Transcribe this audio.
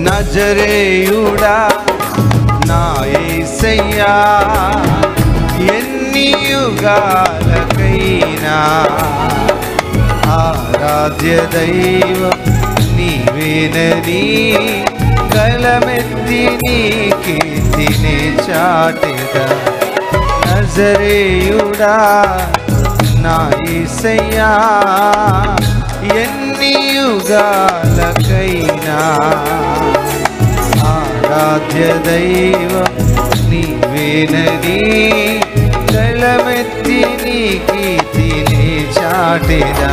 నజరేయుడా నా యేసయ్యా ఎన్ని యుగాలకైనా ఆరాధ్య దైవం నీవేనని గలమెత్తి నీ కీర్తిని చాటెదా నజరేయుడా నా యేసయ్యా ఎన్ని యుగాలకైనా ఆరాధ్య దైవం నీవేనని గలమెత్తి నీ కీర్తిని చాటెదా